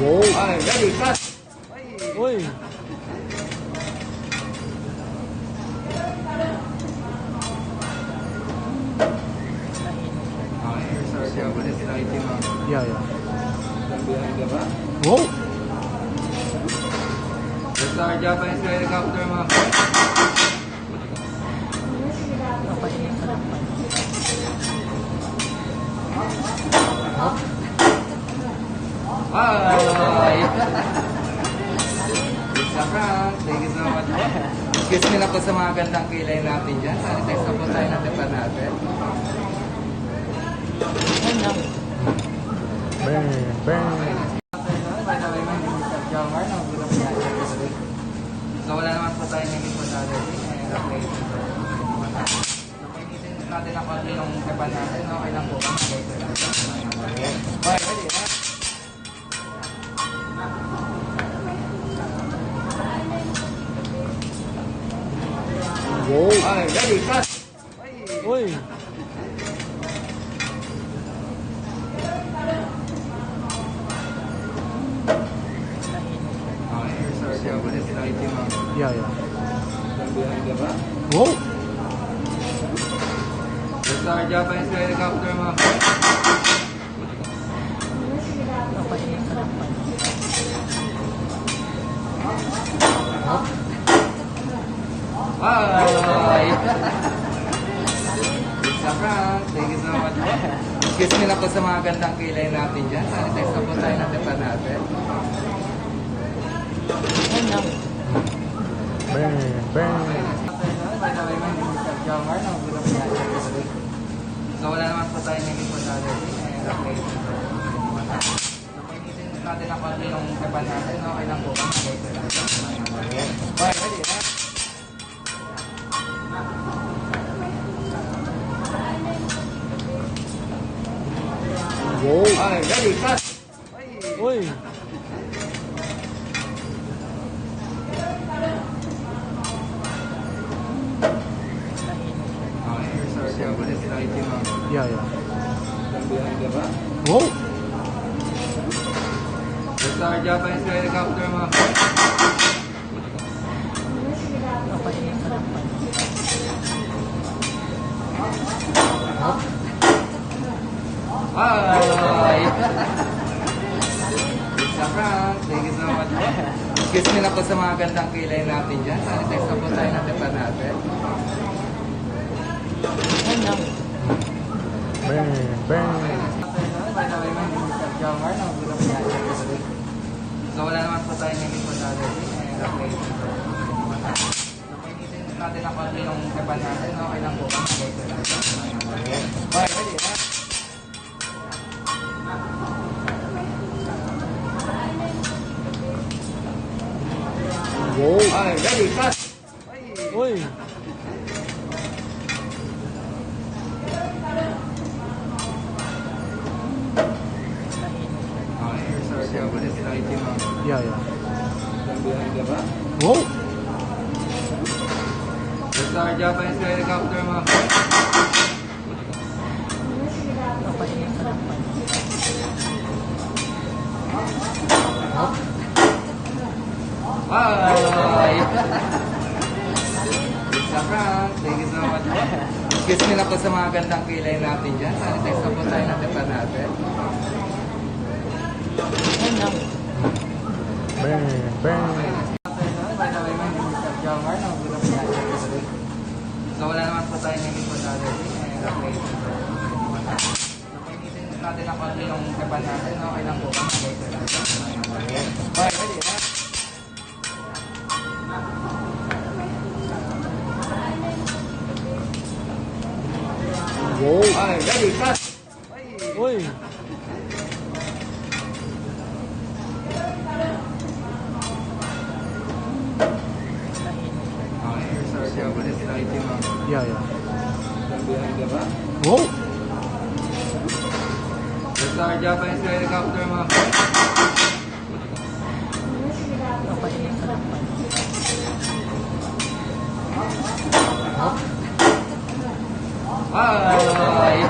Wow. Ay, ready, cut! Uy. Okay, sorry, Japanese fighting, ma'am. Yeah, yeah. From behind the back. Wow. There's our Japanese helicopter, ma'am. Ay! It's a prank. Thank you so much. Excuse me na po sa mga gandang kilay natin dyan. Sanitize na po tayo ng depan natin. Bang, bang. By the way, ma'am, Mr. Jomar, nagulat niya siya. So wala naman po tayo ng importante. Okay. So painitin natin ang konti ng depan natin. Okay lang po. Okay, ready, ha? Wow. Okay, ready, cut! Uy. Okay, sorry, Japanese fighting, ma'am. Yeah, yeah. From behind the back. Wow. There's our Japanese helicopter, ma'am. Ay! It's a prank. Thank you so much. Excuse me na po sa mga gandang kilay natin dyan. Sanitize na po tayo ng depan natin. Bang, bang. By the way, ma'am, Mr. Jomar, nagulat niya siya. So wala naman po tayo ng importante. Okay. So painitin natin ang konti ng depan natin. Okay lang po. Okay, ready, ha? Wow. Okay, ready, cut! Uy. Okay, sorry, Japanese fighting, ma'am. Yeah, yeah. From behind the back. Wow. There's our Japanese helicopter, ma'am. Ay! It's a prank. Thank you so much. Excuse me na po sa mga gandang kilay natin dyan. Sanitize na po tayo ng depan natin. Bang, bang. By the way, ma'am, Mr. Jomar, nagulat niya siya. So wala naman po tayo ng importante. Okay. So painitin natin ang konti ng depan natin. Okay lang po. Okay, ready, ha? Wow. Okay, ready, cut! Uy. Okay, sorry, Japanese fighting, ma'am. Yeah, yeah. From behind the back. Wow. There's our Japanese helicopter, ma'am. Ay! It's a prank. Thank you so much. Excuse me na po sa mga gandang kilay natin dyan. Sanitize na po tayo ng depan natin. Bang, bang. By the way, ma'am, Mr. Jomar, nagulat niya siya. So wala naman po tayo ng importante. Okay. So painitin natin ang konti ng depan natin. Okay lang po. Okay, ready, ha? Wow. Okay, ready, cut! Uy. Okay, sorry, Japanese fighting, ma'am. Yeah, yeah. From behind the back. Wow. There's our Japanese helicopter, ma'am. Ay!